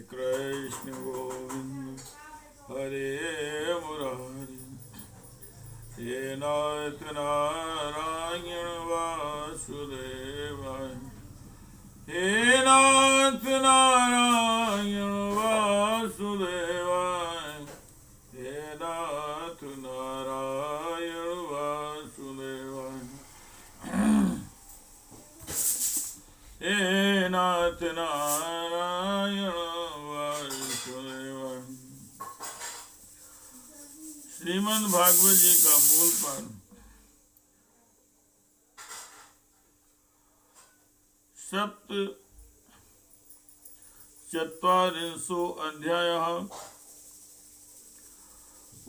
कृष्ण गोविंद हरे मुरारी। हे नाथ नारायण वासुदेवाय। हे नाथ नारायण वासुदेवाय। हे नाथ नारायण वासुदेवाय। हे नाथ नारायण वासुदेवाय। श्रीमद् भागवत जी का मूल पाठ। सप्त चत्वारिंशो अध्यायः।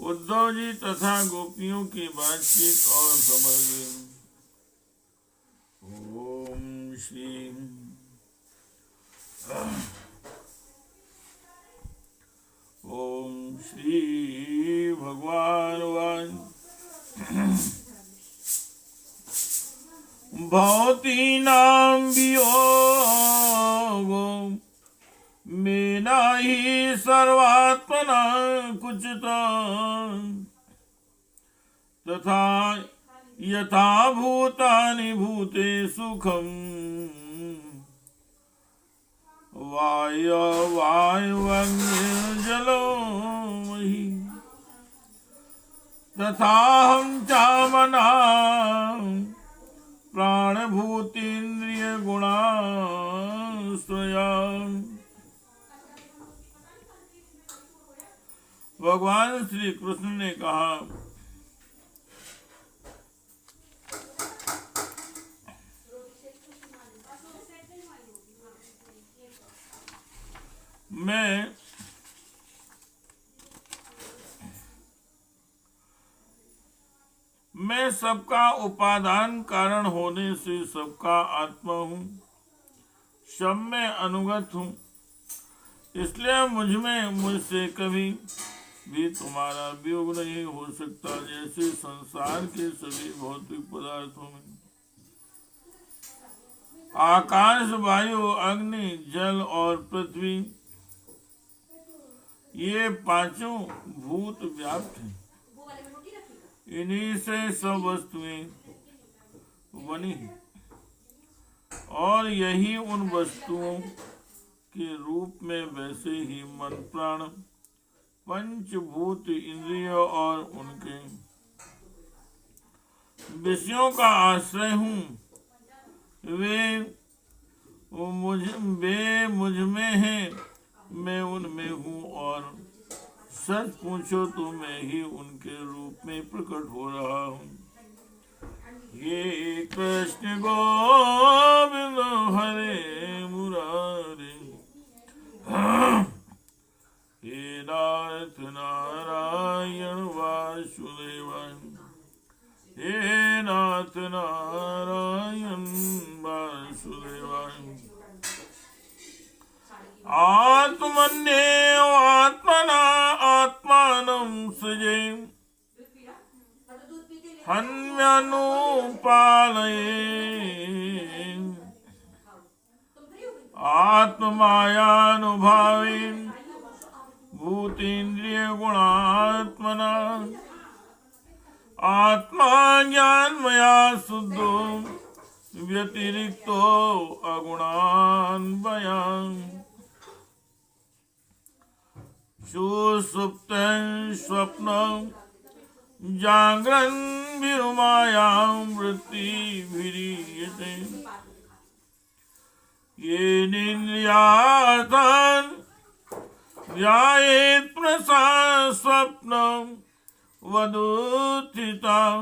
उद्धव जी तथा गोपियों की बातचीत और समझ। ओम श्री ओम श्री भगवान वाच। भवतीनां वियोगो मे नहि सर्वात्मना कुचिता तथा यथा भूतानि भूते सुखं वायुवग्निर्जलो महि तथाहं चामनां प्राणभूतीन्द्रिय गुणाश्रया। भगवान श्री कृष्ण ने कहा, मैं सबका उपादान कारण होने से सबका आत्मा हूँ, सब में अनुगत हूँ। इसलिए मुझसे कभी भी तुम्हारा वियोग नहीं हो सकता, जैसे संसार के सभी भौतिक पदार्थों में आकाश, वायु, अग्नि, जल और पृथ्वी ये पांचों भूत व्याप्त हैं। इन्हीं से सब वस्तुएं बनी हैं और यही उन वस्तुओं के रूप में वैसे ही मन, प्राण, पंचभूत, इंद्रिय और उनके विषयों का आश्रय हूँ। वे मुझ में हैं, मैं उनमें हूँ, और सच पूछो तो मैं ही उनके रूप में प्रकट हो रहा हूँ। ये कृष्ण गोविंद हरे मुरारी। हे नाथ नारायण वासुदेवाय। हे नाथ नारायण वासुदेवाय। आत्मन्येव आत्मना आत्मानं सृजे हन्यनुपालये आत्ममायानुभावेन भूतेन्द्रिय गुणात्मना आत्मा ज्ञानमया शुद्धो व्यतिरिक्तो अगुणान्वयम्। सुषुप्तं स्वप्नं जागरन् विरुमायां वृत्तिभिरीयते। येनेन्द्रियार्थान् ध्यायेत् प्रसा स्वप्नं वदुत्थितां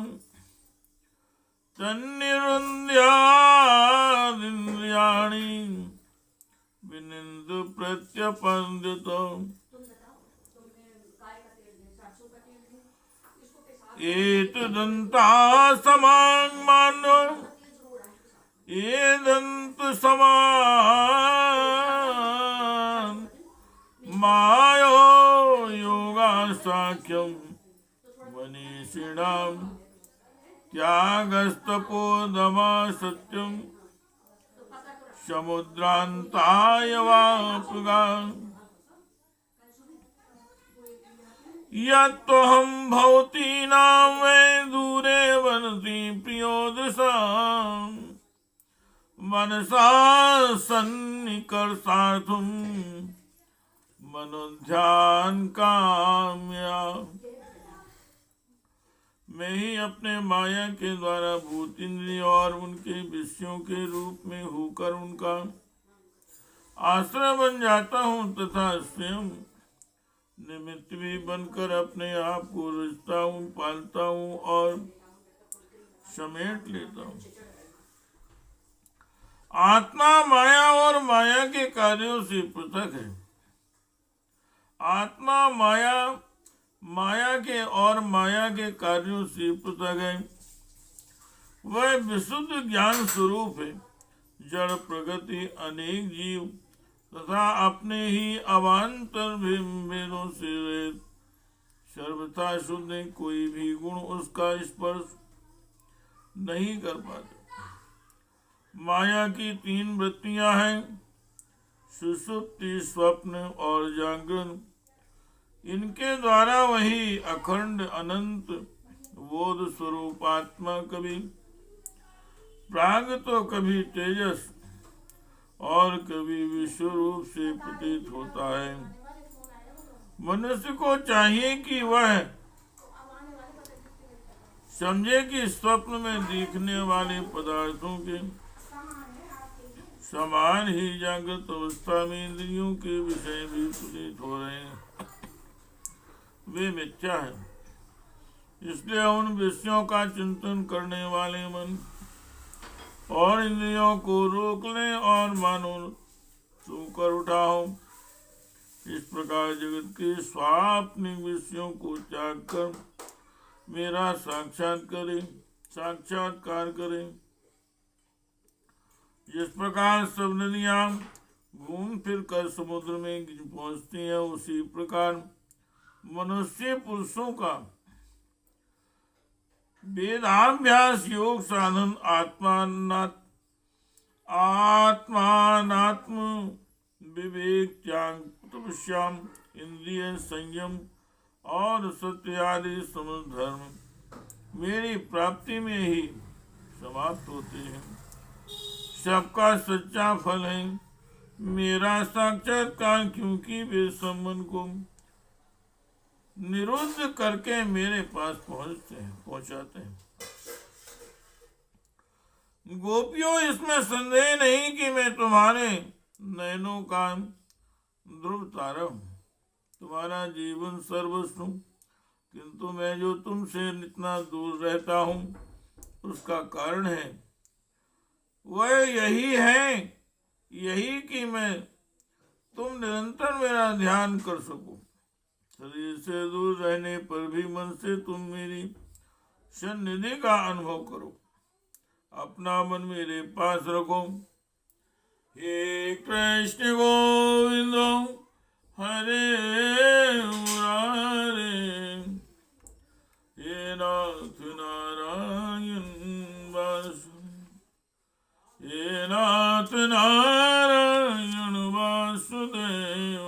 तन्निरुन्द्यादिन्द्रियाणि विनिन्दु प्रत्यपन्द्यतो। एतदन्ता समाङ्मानो एदन्त समान मायो योगासाख्यं मनीषिणां त्यागस्तपोदमा सत्यं समुद्रान्ताय वापुगा यत्तोऽहं भवतीनां वै दूरे वनति प्रियो दृशा मनसा सन्निकर्षार्थं मनोध्यान काम्या। मैं ही अपने माया के द्वारा भूत इंद्रिय और उनके विषयों के रूप में होकर उनका आश्रय बन जाता हूँ तथा स्वयं निमित्त भी बनकर अपने आप को रचता हूँ, पालता हूँ और समेट लेता हूँ। आत्मा माया और माया के कार्यों से पृथक है। आत्मा माया के और माया के कार्यों से पृथक है। वह विशुद्ध ज्ञान स्वरूप है। जड़ प्रगति अनेक जीव तथा अपने ही अवान्तर भेदों से रहित सर्वथा शुद्ध है। कोई भी गुण उसका स्पर्श नहीं कर पाते। माया की 3 वृत्तियां हैं, सुषुप्ति, स्वप्न और जागरण। इनके द्वारा वही अखंड अनंत बोध स्वरूप आत्मा कभी प्राग तो कभी तेजस और कभी विश्व रूप से प्रतीत होता है। मनुष्य को चाहिए कि वह समझे कि स्वप्न में दिखने वाले पदार्थों के समान ही जागृत अवस्था में इंद्रियों के विषय भी प्रतीत हो रहे हैं, वे मिथ्या है। इसलिए उन विषयों का चिंतन करने वाले मन और इंद्रियों को रोक लें और मानो तुम कर उठाओ। इस प्रकार जगत के स्वाप्निक विषयों को त्याग कर मेरा साक्षात्कार करें। जिस प्रकार सब नदियां घूम फिर कर समुद्र में पहुंचती हैं, उसी प्रकार मनुष्य पुरुषों का वेदाभ्यास योग साधन आत्मानात्म विवेक त्याग तपस्या इंद्रिय संयम और सत्य आदि समस्त धर्म मेरी प्राप्ति में ही समाप्त होते हैं। सबका सच्चा फल है मेरा साक्षात्कार, क्योंकि वे संबंध को निरुद्ध करके मेरे पास पहुंचाते हैं। गोपियों, इसमें संदेह नहीं कि मैं तुम्हारे नयनों का ध्रुव तारा हूं, तुम्हारा जीवन सर्वस्व हूं। किंतु मैं जो तुमसे इतना दूर रहता हूं उसका कारण है वह यही कि मैं तुम निरंतर मेरा ध्यान कर सको। शरीर से दूर रहने पर भी मन से तुम मेरी सन्निधि का अनुभव करो। अपना मन मेरे पास रखो। हे कृष्ण गोविंद हरे मुरारे, हे नाथ नारायण वासुदेव, हे नाथ नारायण वासुदेव,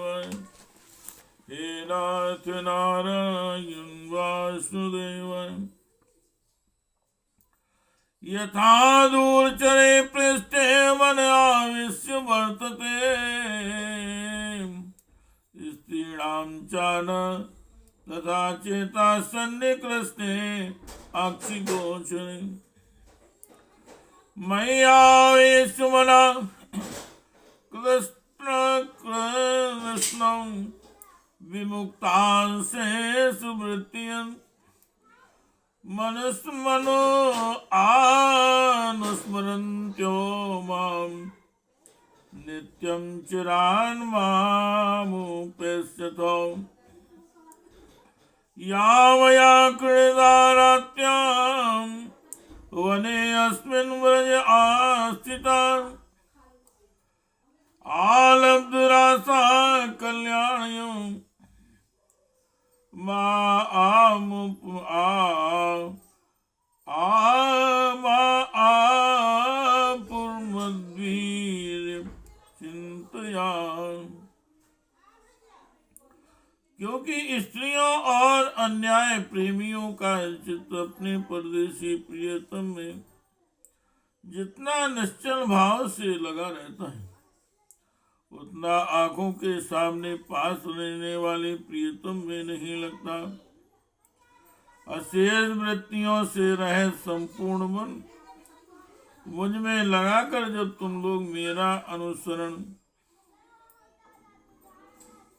हे नाथ नारायण वासुदेव। यथा दूरचरे पृष्ठे मन आविश्य वर्तते, स्त्रीणां चान तथा चेता सन्निकृष्टे अक्षिगोचरे। मय्यावेश मना कृष्णं विमुक्तांशेषु वृत्तियं, मनस्मनो अनुस्मरन्त्यो मां नित्यं चिरान् मामुपेष्यतो। यावया कृतारात्यां वने अस्मिन् व्रज आस्थिता, आलब्धरासा कल्याणं क्योंकि स्त्रियों और अन्याय प्रेमियों का चित्त अपने परदेशी प्रियतम में जितना निश्चल भाव से लगा रहता है, उतना आंखों के सामने पास रहने वाले प्रियतम में नहीं लगता। अशेष वृत्तियों से रहित संपूर्ण मन मुझ में लगाकर जब तुम लोग मेरा अनुसरण,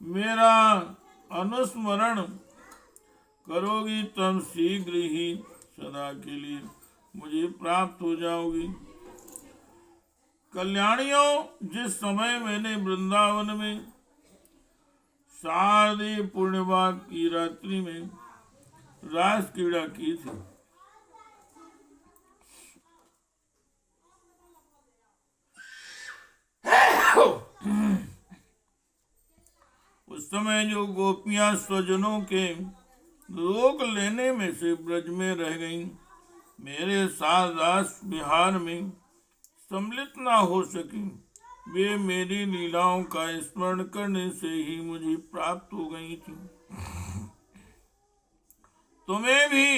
मेरा अनुस्मरण करोगी, तब शीघ्र ही सदा के लिए मुझे प्राप्त हो जाओगी। कल्याणियों, जिस समय मैंने वृंदावन में शारदीय पूर्णिमा की रात्रि में रास क्रीड़ा की थी, उस समय जो गोपियां स्वजनों के रोक लेने में से ब्रज में रह गईं, मेरे साथ रास विहार में सम्मिलित न हो सकी, वे मेरी लीलाओं का स्मरण करने से ही मुझे प्राप्त हो गई थी। तुम्हें भी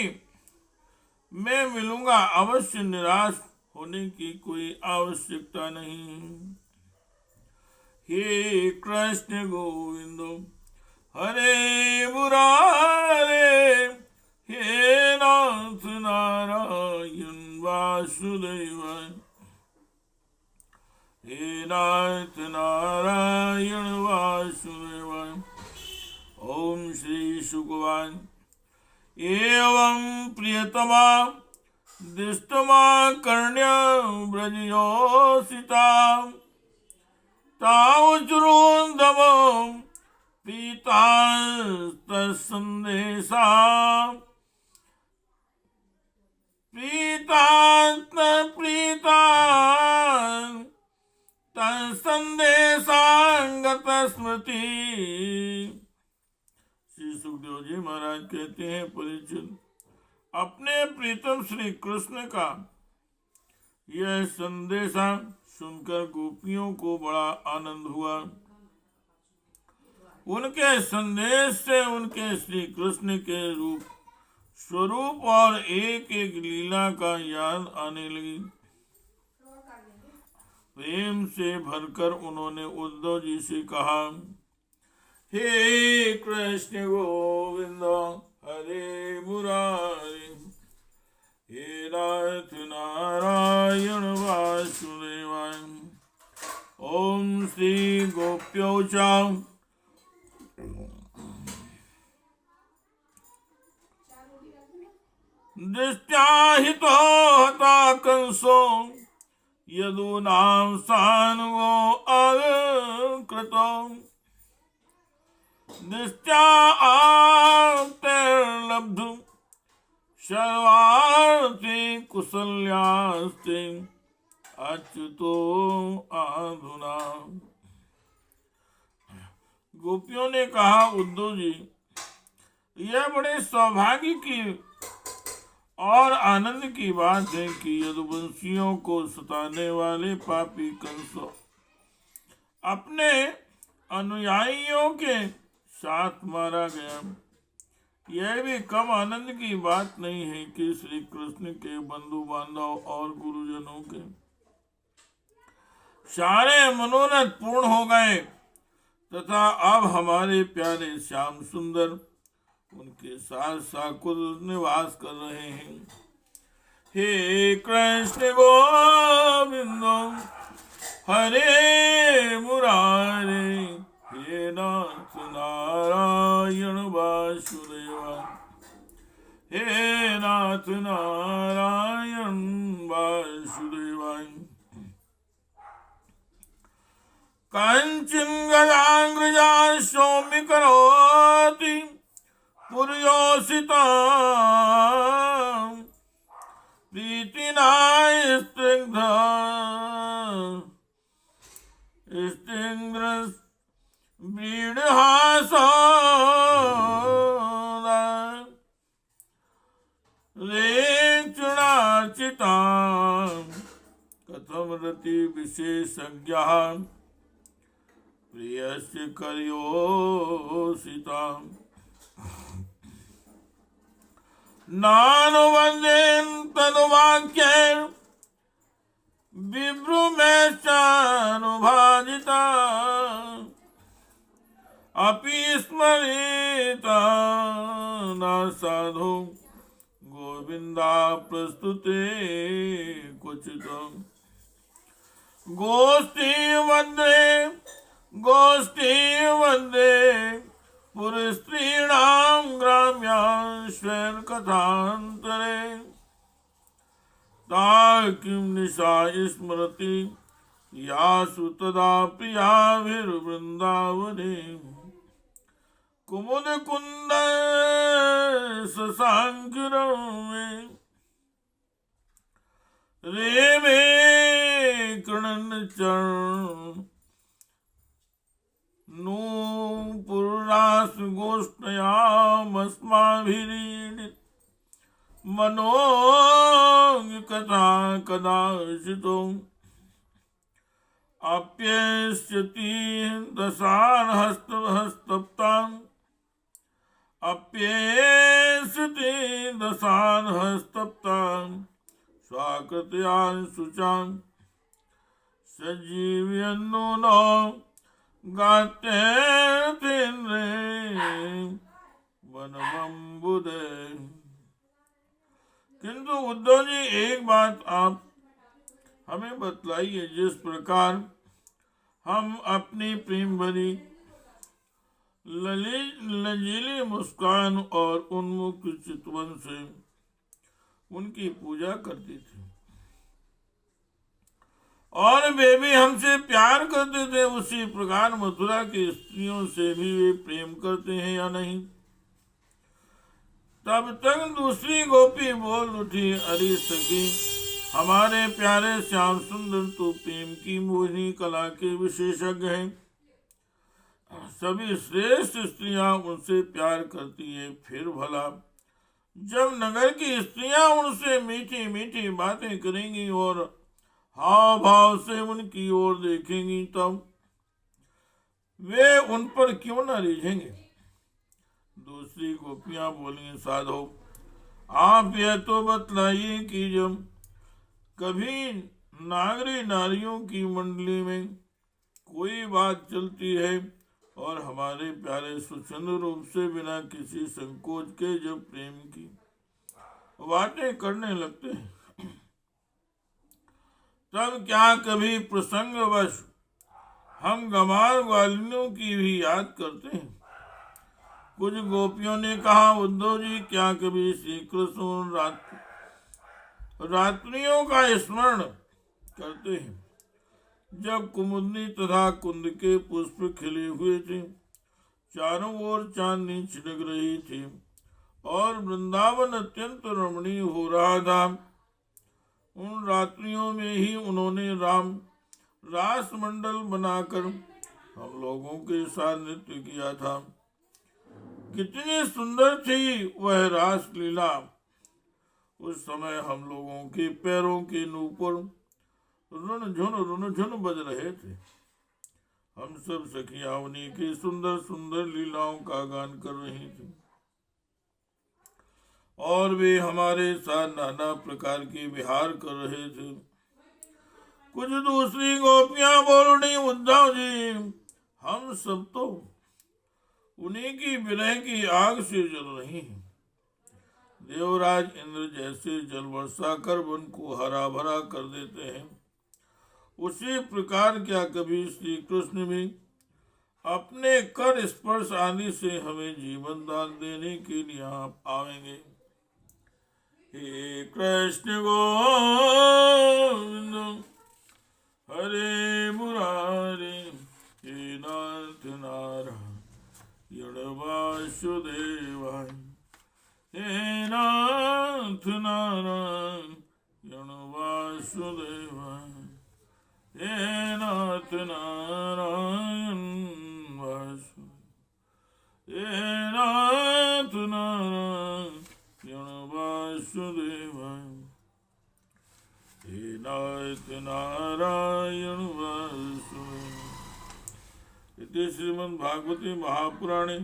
मैं मिलूंगा, अवश्य, निराश होने की कोई आवश्यकता नहीं। हे कृष्ण गोविंद हरे मुरारे, हे नाथ नारायण वासुदेव, हे नाथ नारायण वासुदेव। ओम श्री शुकवान एवं प्रियतमा दिष्टमा कर्ण्य व्रजयोसिता तावचुरोन्दम पीता तत्संदेशा प्रीता प्रीता तत्संदेशांगत स्मृति। श्री सुखदेव जी महाराज कहते हैं, परीक्षित, अपने प्रीतम श्री कृष्ण का यह संदेशा सुनकर गोपियों को बड़ा आनंद हुआ। उनके संदेश से उनके श्री कृष्ण के रूप, स्वरूप और एक एक लीला का याद आने लगी। प्रेम से भरकर उन्होंने उद्धव जी से कहा, हे कृष्ण गोविंद हरे मुरारी, हे नाथ नारायण वासुदेवाय। ओम श्री गोप्यो च दृष्ट्या हितो हता कंसो यदूनां सानुगो अकृतो दृष्ट्या आप्तैर्लब्धु सर्वार्थे कुशल्यास्ते अच्युतो अधुना। गोपियों ने कहा, उद्धव जी, यह बड़े सौभाग्य की और आनंद की बात है कि यदुवंशियों को सताने वाले पापी कंस अपने अनुयायियों के साथ मारा गया। यह भी कम आनंद की बात नहीं है कि श्री कृष्ण के बंधु बांधव और गुरुजनों के सारे मनोरथ पूर्ण हो गए तथा अब हमारे प्यारे श्याम सुंदर उनके साथ साकुल निवास कर रहे हैं। हे कृष्ण गोविंद हरे मुरारे, हे नाथ नारायण वासुदेवा, हे नाथ नारायण वासुदेवा। कंचन गदांग्रजा सौम्य करोति पुर्योसिता प्रीतिना स्तिग्ध ब्रीडहासा रेचुणाचिता कथम रति विशेषज्ञः प्रियस्य कर्योषिता नानुवन्देन तनुवाक्यैर् विभ्रुमेश्चानुभाजिता अपि स्मरेता न साधु गोविन्दा प्रस्तुते क्वचित् गोष्ठी वन्दे पुरस्त्रीणां ग्राम्यां कथान्तरे ता किं निशा स्मरति यासु तदा प्रियाभिर्वृन्दावने कुमुद कुन्द शशाङ्किरमे रेमे कृणन चरण नूपुरास गोष्ठयामस्माभिरीडित मनोज्ञ कथा कदाचितो अप्येष्यति दशानहस्तप्ताम् अप्येष्यति दशानहस्तप्ताम् स्वाकृत्यां शुचां सजीवयन्नो न गात्येन्द्रे वनमंबुदे। किंतु उद्धव जी, एक बात आप हमें बतलाइए, जिस प्रकार हम अपनी प्रेम भरी लजीली मुस्कान और उन्मुक्त चितवन से उनकी पूजा करते थे और वे भी हमसे प्यार करते थे, उसी प्रकार मथुरा की स्त्रियों से भी वे प्रेम करते हैं या नहीं? तब तक दूसरी गोपी बोल उठी, अरे सखी, हमारे प्यारे श्याम सुंदर तो प्रेम की मोहिनी कला के विशेषज्ञ हैं। सभी श्रेष्ठ स्त्रियां उनसे प्यार करती हैं, फिर भला जब नगर की स्त्रियां उनसे मीठी मीठी बातें करेंगी और हाव भाव से उनकी ओर देखेंगी, तब वे उन पर क्यों न रीझेंगे? दूसरी गोपियां बोली, साधो, आप यह तो बतलाइए कि जब कभी नारियों की मंडली में कोई बात चलती है और हमारे प्यारे सुचंद्र रूप से बिना किसी संकोच के जब प्रेम की बातें करने लगते हैं, तब क्या कभी प्रसंगवश हम गमार ग्वालिनों की भी याद करते हैं? कुछ गोपियों ने कहा, उद्धव जी, क्या कभी श्री कृष्ण रात्रियों का स्मरण करते हैं जब कुमुदनी तथा कुंद के पुष्प खिले हुए थे, चारों ओर चांदनी छिड़क रही थी और वृंदावन अत्यंत रमणीय हो रहा था? उन रात्रियों में ही उन्होंने रास मंडल बनाकर हम लोगों के साथ नृत्य किया था। कितनी सुंदर थी वह रास लीला। उस समय हम लोगों के पैरों के नूपुर रुनझुन बज रहे थे। हम सब सखियां उन्हीं की सुंदर सुंदर लीलाओं का गान कर रही थी और वे हमारे साथ नाना प्रकार के विहार कर रहे थे। कुछ दूसरी गोपियां बोल उठी, उद्धव जी, हम सब तो उन्हीं की विरह की आग से जल रही हैं। देवराज इंद्र जैसे जल वर्षा कर वन को हरा भरा कर देते हैं, उसी प्रकार क्या कभी श्री कृष्ण भी अपने कर स्पर्श आदि से हमें जीवन दान देने के लिए आप आवेंगे? हे कृष्ण गोविंद हरे मुरारे, हे नाथ नारायण वासुदेवाय, हे नाथ नारायण वासुदेवाय, हे नाथ नारायण वासुदेवाय, हे नाथ नारायण वासुदेवाय, हे नाथ नारायण वासुदेवाय। इति श्रीमद्भागवते महापुराणे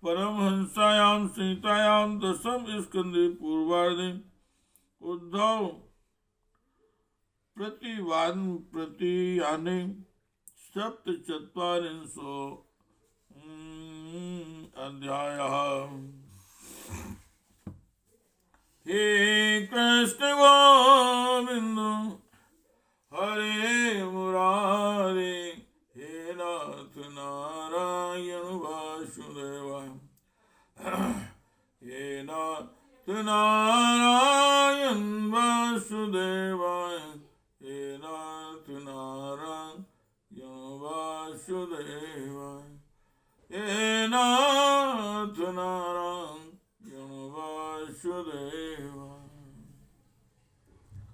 परमहंसायां संहितायां दशम स्कंदे पूर्वार्धे उद्धव प्रतियाने सप्तचत्वारिंशो अध्यायः। हे कृष्ण गोविंद हरे मुरारे, हे नाथ नारायण वासुदेवाय, हे नाथ नारायण वासुदेवाय, हे नाथ नारायण वासुदेवाय, हे नाथ नारायण वासुदेवाय।